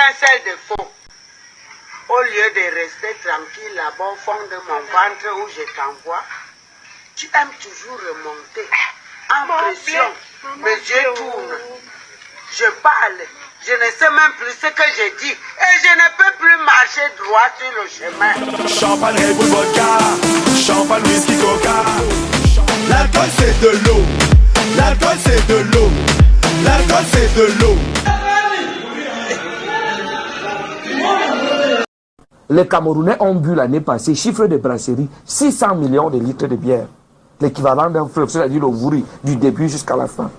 qu'un seul défaut. Au lieu de rester tranquille là-bas au fond de mon ventre où je t'envoie, tu aimes toujours remonter en pression. Mes yeux tournent. Je parle. Je ne sais même plus ce que je dis. Et je ne peux plus marcher droit sur le chemin. Champagne, Red Bull, vodka. Champagne, whisky, coca. L'alcool c'est de l'eau. L'alcool c'est de l'eau. L'alcool c'est de l'eau. Les Camerounais ont bu l'année passée, chiffre de brasserie, 600 millions de litres de bière. L'équivalent d'un fleuve, c'est-à-dire le Wouri, du début jusqu'à la fin.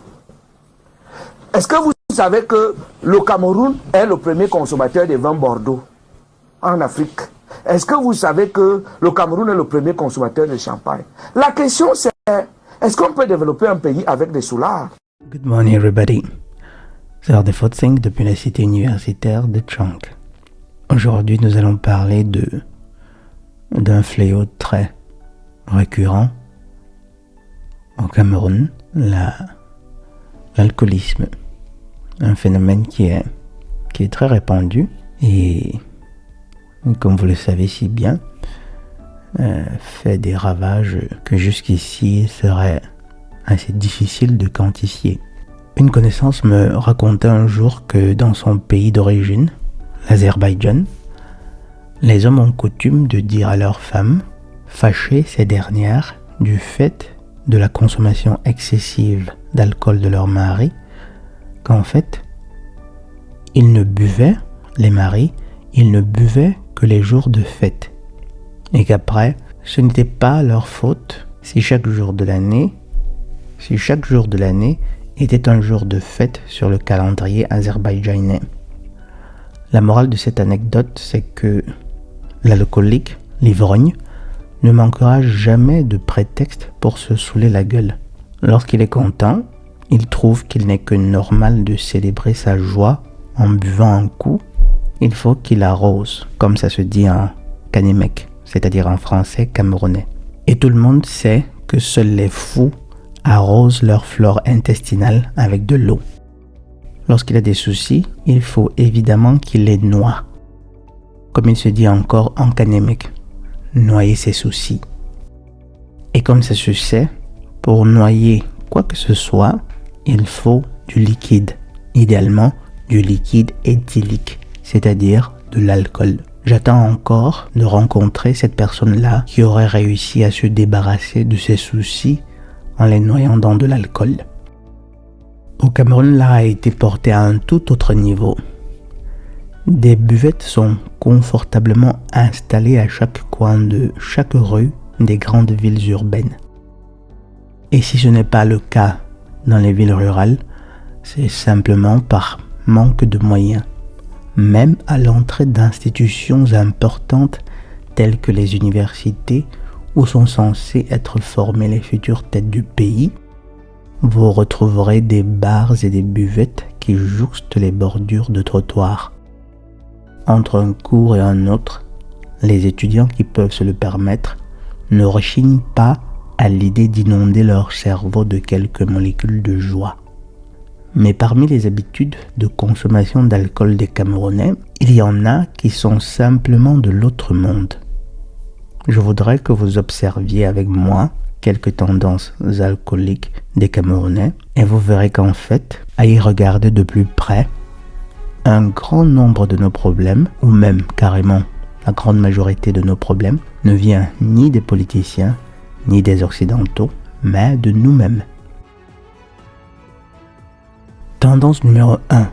Est-ce que vous savez que le Cameroun est le premier consommateur de vin Bordeaux en Afrique? Est-ce que vous savez que le Cameroun est le premier consommateur de champagne? La question c'est, est-ce qu'on peut développer un pays avec des soulards? Good morning everybody. C'est l'heure des Fotsing depuis la cité universitaire de Tchang. Aujourd'hui nous allons parler d'un fléau très récurrent au Cameroun, l'alcoolisme. Un phénomène qui est très répandu et, comme vous le savez si bien, fait des ravages que jusqu'ici seraient assez difficiles de quantifier. Une connaissance me racontait un jour que dans son pays d'origine, l'Azerbaïdjan, les hommes ont coutume de dire à leurs femmes, fâchées ces dernières du fait de la consommation excessive d'alcool de leur mari, qu'en fait, ils ne buvaient, les maris, ils ne buvaient que les jours de fête. Et qu'après, ce n'était pas leur faute si chaque jour de l'année était un jour de fête sur le calendrier azerbaïdjanais. La morale de cette anecdote, c'est que l'alcoolique, l'ivrogne, ne manquera jamais de prétexte pour se saouler la gueule. Lorsqu'il est content, il trouve qu'il n'est que normal de célébrer sa joie en buvant un coup. Il faut qu'il arrose, comme ça se dit en kanémèque, c'est-à-dire en français camerounais. Et tout le monde sait que seuls les fous arrosent leur flore intestinale avec de l'eau. Lorsqu'il a des soucis, il faut évidemment qu'il les noie. Comme il se dit encore en kanémèque, noyer ses soucis. Et comme ça se sait, pour noyer quoi que ce soit, il faut du liquide, idéalement du liquide éthylique, c'est-à-dire de l'alcool. J'attends encore de rencontrer cette personne-là qui aurait réussi à se débarrasser de ses soucis en les noyant dans de l'alcool. Au Cameroun, l'art a été porté à un tout autre niveau. Des buvettes sont confortablement installées à chaque coin de chaque rue des grandes villes urbaines. Et si ce n'est pas le cas dans les villes rurales, c'est simplement par manque de moyens. Même à l'entrée d'institutions importantes telles que les universités, où sont censées être formées les futures têtes du pays, vous retrouverez des bars et des buvettes qui jouxtent les bordures de trottoirs. Entre un cours et un autre, les étudiants qui peuvent se le permettre ne rechignent pas à l'idée d'inonder leur cerveau de quelques molécules de joie. Mais parmi les habitudes de consommation d'alcool des Camerounais, il y en a qui sont simplement de l'autre monde. Je voudrais que vous observiez avec moi quelques tendances alcooliques des Camerounais et vous verrez qu'en fait, à y regarder de plus près, un grand nombre de nos problèmes, ou même carrément la grande majorité de nos problèmes, ne vient ni des politiciens, ni des Occidentaux, mais de nous-mêmes. Tendance numéro 1.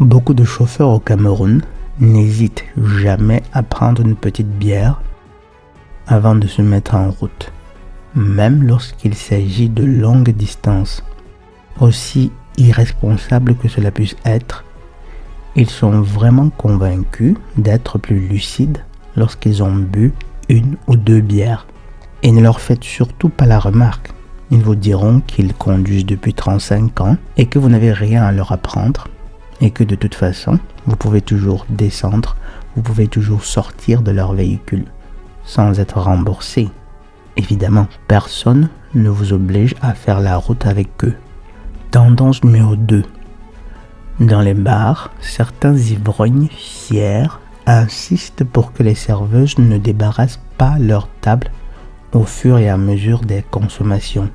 Beaucoup de chauffeurs au Cameroun n'hésitent jamais à prendre une petite bière avant de se mettre en route, même lorsqu'il s'agit de longues distances. Aussi irresponsable que cela puisse être, ils sont vraiment convaincus d'être plus lucides lorsqu'ils ont bu une ou deux bières. Et ne leur faites surtout pas la remarque. Ils vous diront qu'ils conduisent depuis 35 ans et que vous n'avez rien à leur apprendre et que de toute façon, vous pouvez toujours descendre, vous pouvez toujours sortir de leur véhicule sans être remboursé. Évidemment, personne ne vous oblige à faire la route avec eux. Tendance numéro 2. Dans les bars, certains ivrognes fiers insistent pour que les serveuses ne débarrassent pas leur table au fur et à mesure des consommations.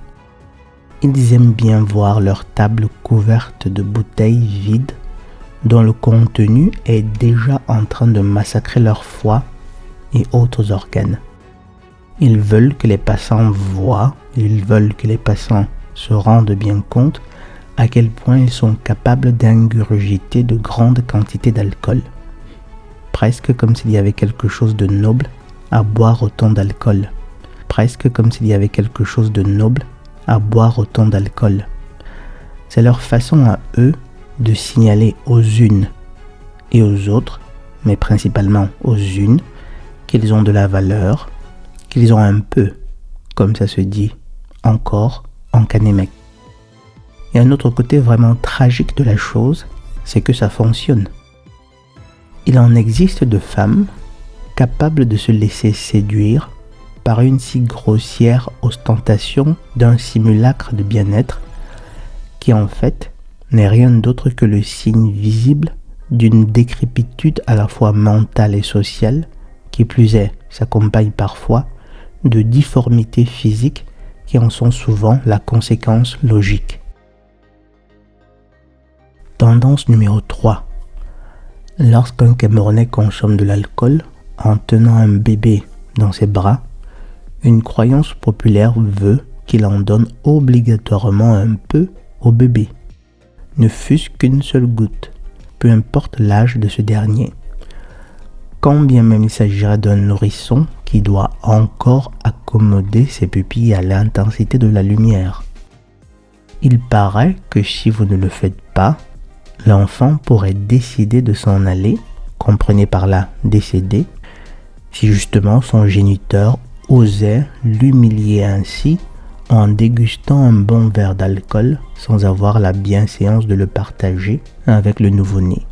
Ils aiment bien voir leur table couverte de bouteilles vides dont le contenu est déjà en train de massacrer leur foie et autres organes. Ils veulent que les passants voient, ils veulent que les passants se rendent bien compte à quel point ils sont capables d'ingurgiter de grandes quantités d'alcool. Presque comme s'il y avait quelque chose de noble à boire autant d'alcool. Presque comme s'il y avait quelque chose de noble à boire autant d'alcool. C'est leur façon à eux de signaler aux unes et aux autres, mais principalement aux unes, qu'ils ont de la valeur, qu'ils ont un peu, comme ça se dit, encore en Kanemec. Et un autre côté vraiment tragique de la chose, c'est que ça fonctionne. Il en existe de femmes capables de se laisser séduire par une si grossière ostentation d'un simulacre de bien-être qui en fait n'est rien d'autre que le signe visible d'une décrépitude à la fois mentale et sociale, qui plus est s'accompagne parfois de difformités physiques qui en sont souvent la conséquence logique. Tendance numéro 3. Lorsqu'un Camerounais consomme de l'alcool en tenant un bébé dans ses bras, une croyance populaire veut qu'il en donne obligatoirement un peu au bébé, ne fût-ce qu'une seule goutte, peu importe l'âge de ce dernier. Quand bien même il s'agirait d'un nourrisson qui doit encore accommoder ses pupilles à l'intensité de la lumière. Il paraît que si vous ne le faites pas, l'enfant pourrait décider de s'en aller, comprenez par là décéder, si justement son géniteur osait l'humilier ainsi en dégustant un bon verre d'alcool sans avoir la bienséance de le partager avec le nouveau-né.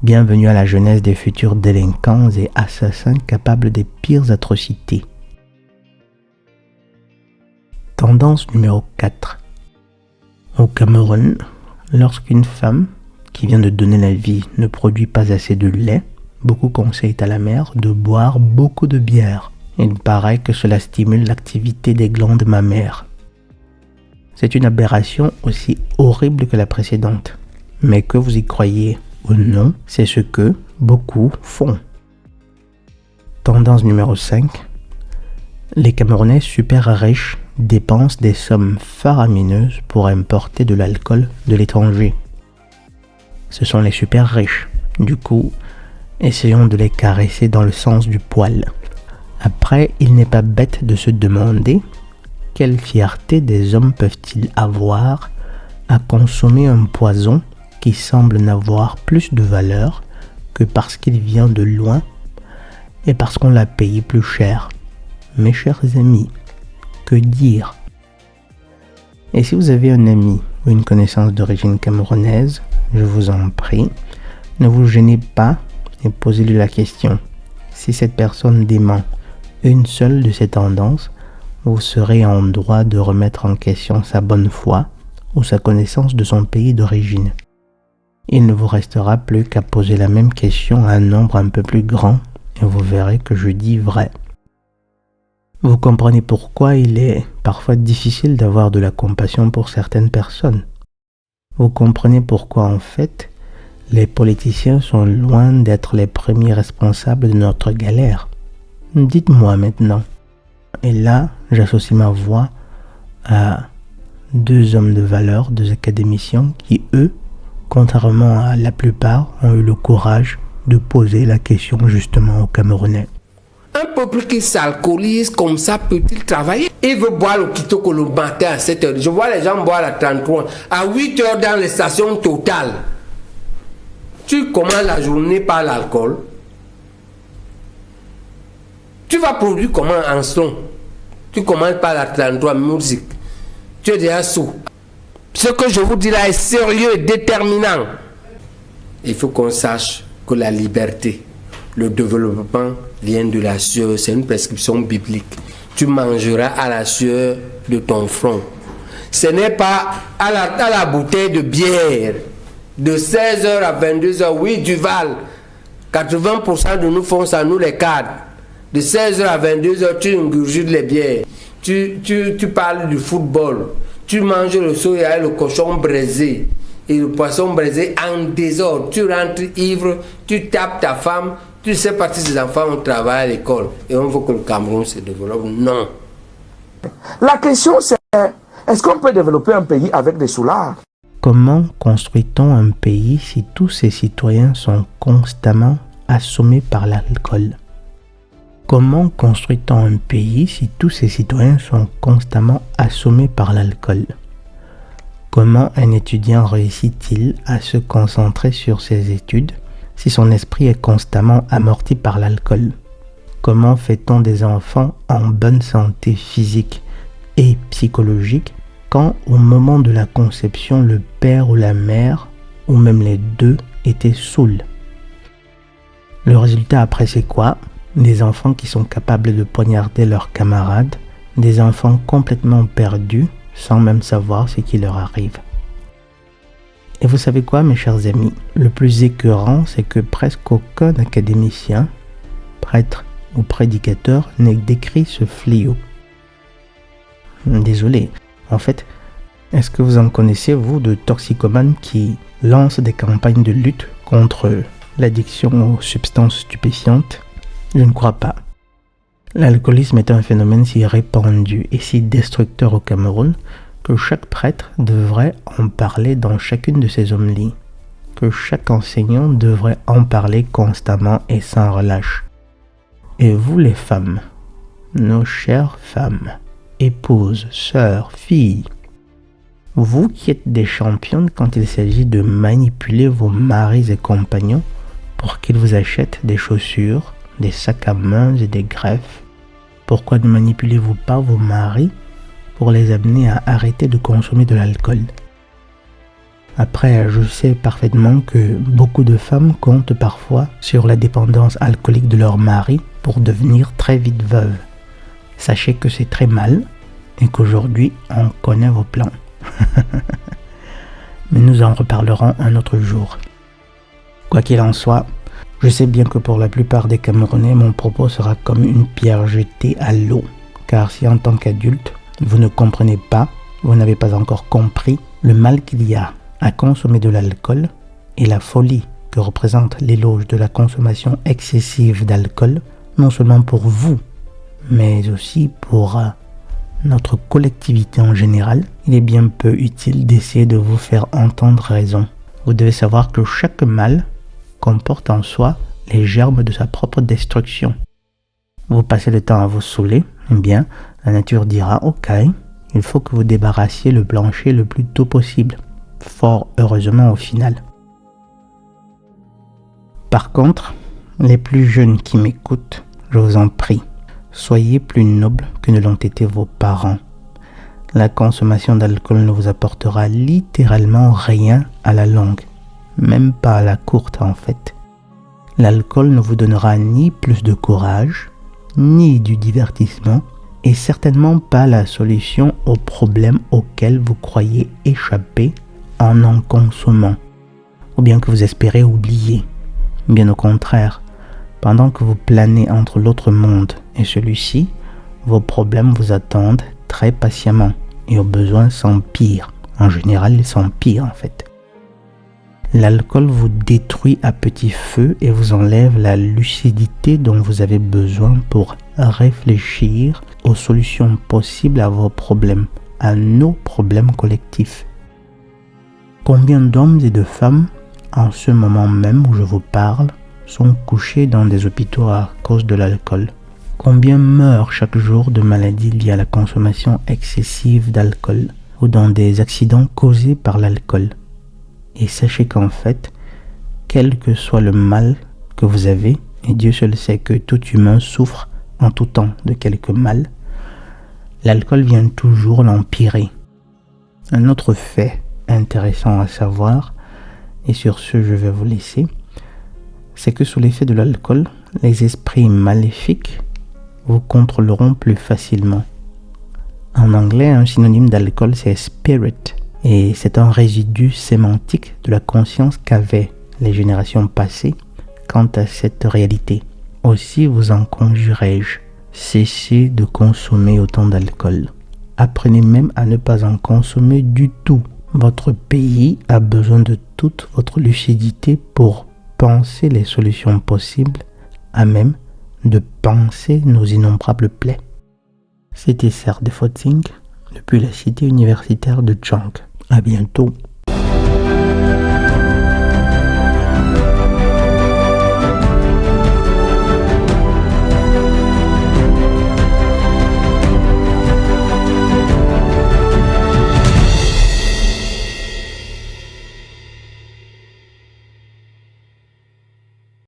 Bienvenue à la jeunesse des futurs délinquants et assassins capables des pires atrocités. Tendance numéro 4. Au Cameroun, lorsqu'une femme qui vient de donner la vie ne produit pas assez de lait, beaucoup conseillent à la mère de boire beaucoup de bière. Il paraît que cela stimule l'activité des glandes mammaires. C'est une aberration aussi horrible que la précédente. Mais que vous y croyez ou non, c'est ce que beaucoup font. Tendance numéro 5. Les Camerounais super riches dépensent des sommes faramineuses pour importer de l'alcool de l'étranger. Ce sont les super riches. Du coup, essayons de les caresser dans le sens du poil. Après, il n'est pas bête de se demander quelle fierté des hommes peuvent-ils avoir à consommer un poison qui semble n'avoir plus de valeur que parce qu'il vient de loin et parce qu'on l'a payé plus cher. Mes chers amis, que dire? Et si vous avez un ami ou une connaissance d'origine camerounaise, je vous en prie, ne vous gênez pas et posez-lui la question. Si cette personne dément une seule de ces tendances, vous serez en droit de remettre en question sa bonne foi ou sa connaissance de son pays d'origine. Il ne vous restera plus qu'à poser la même question à un nombre un peu plus grand et vous verrez que je dis vrai. Vous comprenez pourquoi il est parfois difficile d'avoir de la compassion pour certaines personnes. Vous comprenez pourquoi en fait, les politiciens sont loin d'être les premiers responsables de notre galère. Dites-moi maintenant. Et là, j'associe ma voix à deux hommes de valeur, deux académiciens qui, eux, contrairement à la plupart, ont eu le courage de poser la question justement aux Camerounais. Un peuple qui s'alcoolise comme ça peut-il travailler? Il veut boire le kitoko le matin à 7 h. Je vois les gens boire à 33, à 8 h dans les stations Total. Tu commences la journée par l'alcool. Tu vas produire comment en son? Tu commences par la 33 musique. Tu es déjà sous. Ce que je vous dis là est sérieux et déterminant. Il faut qu'on sache que la liberté, le développement vient de la sueur. C'est une prescription biblique. Tu mangeras à la sueur de ton front. Ce n'est pas à la bouteille de bière. De 16h à 22h, oui, Duval. 80% de nous font ça, nous les cadres. De 16h à 22h, tu ingurgites les bières. Tu parles du football. Tu manges le soya et le cochon braisé. Et le poisson braisé en désordre. Tu rentres ivre, tu tapes ta femme. Tu sais pas si tes enfants ont travaillé à l'école. Et on veut que le Cameroun se développe. Non. La question c'est, est-ce qu'on peut développer un pays avec des soulards? Comment construit-on un pays si tous ses citoyens sont constamment assommés par l'alcool? Comment construit-on un pays si tous ses citoyens sont constamment assommés par l'alcool? Comment un étudiant réussit-il à se concentrer sur ses études si son esprit est constamment amorti par l'alcool? Comment fait-on des enfants en bonne santé physique et psychologique quand au moment de la conception, le père ou la mère, ou même les deux, étaient saouls? Le résultat après c'est quoi? Des enfants qui sont capables de poignarder leurs camarades, des enfants complètement perdus, sans même savoir ce qui leur arrive. Et vous savez quoi, mes chers amis? Le plus écœurant, c'est que presque aucun académicien, prêtre ou prédicateur n'ait décrit ce fléau. Désolé. En fait, est-ce que vous en connaissez, vous, de toxicomanes qui lancent des campagnes de lutte contre l'addiction aux substances stupéfiantes? Je ne crois pas. L'alcoolisme est un phénomène si répandu et si destructeur au Cameroun que chaque prêtre devrait en parler dans chacune de ses homélies, que chaque enseignant devrait en parler constamment et sans relâche. Et vous les femmes, nos chères femmes, épouses, sœurs, filles, vous qui êtes des championnes quand il s'agit de manipuler vos maris et compagnons pour qu'ils vous achètent des chaussures, des sacs à main et des greffes, pourquoi ne manipulez-vous pas vos maris pour les amener à arrêter de consommer de l'alcool? Après, je sais parfaitement que beaucoup de femmes comptent parfois sur la dépendance alcoolique de leur mari pour devenir très vite veuves. Sachez que c'est très mal et qu'aujourd'hui, on connaît vos plans. Mais nous en reparlerons un autre jour. Quoi qu'il en soit, je sais bien que pour la plupart des Camerounais, mon propos sera comme une pierre jetée à l'eau. Car si en tant qu'adulte, vous ne comprenez pas, vous n'avez pas encore compris le mal qu'il y a à consommer de l'alcool et la folie que représente l'éloge de la consommation excessive d'alcool, non seulement pour vous, mais aussi pour notre collectivité en général, il est bien peu utile d'essayer de vous faire entendre raison. Vous devez savoir que chaque mal comporte en soi les germes de sa propre destruction. Vous passez le temps à vous saouler, eh bien, la nature dira « Ok, il faut que vous débarrassiez le plancher le plus tôt possible. » Fort heureusement au final. Par contre, les plus jeunes qui m'écoutent, je vous en prie, soyez plus nobles que ne l'ont été vos parents. La consommation d'alcool ne vous apportera littéralement rien à la longue, même pas à la courte en fait. L'alcool ne vous donnera ni plus de courage, ni du divertissement, et certainement pas la solution aux problèmes auxquels vous croyez échapper en consommant, ou bien que vous espérez oublier. Bien au contraire, pendant que vous planez entre l'autre monde et celui-ci, vos problèmes vous attendent très patiemment et au besoin s'empirent. En général, ils s'empirent en fait. L'alcool vous détruit à petit feu et vous enlève la lucidité dont vous avez besoin pour réfléchir aux solutions possibles à vos problèmes, à nos problèmes collectifs. Combien d'hommes et de femmes, en ce moment même où je vous parle, sont couchés dans des hôpitaux à cause de l'alcool? Combien meurent chaque jour de maladies liées à la consommation excessive d'alcool ou dans des accidents causés par l'alcool? Et sachez qu'en fait, quel que soit le mal que vous avez, et Dieu seul sait que tout humain souffre en tout temps de quelque mal, l'alcool vient toujours l'empirer. Un autre fait intéressant à savoir, et sur ce je vais vous laisser, c'est que sous l'effet de l'alcool, les esprits maléfiques vous contrôleront plus facilement. En anglais, un synonyme d'alcool, c'est spirit. Et c'est un résidu sémantique de la conscience qu'avaient les générations passées quant à cette réalité. Aussi vous en conjurais-je, cessez de consommer autant d'alcool. Apprenez même à ne pas en consommer du tout. Votre pays a besoin de toute votre lucidité pour penser les solutions possibles, à même de penser nos innombrables plaies. C'était Serre de Fotzing depuis la cité universitaire de Tchang. À bientôt.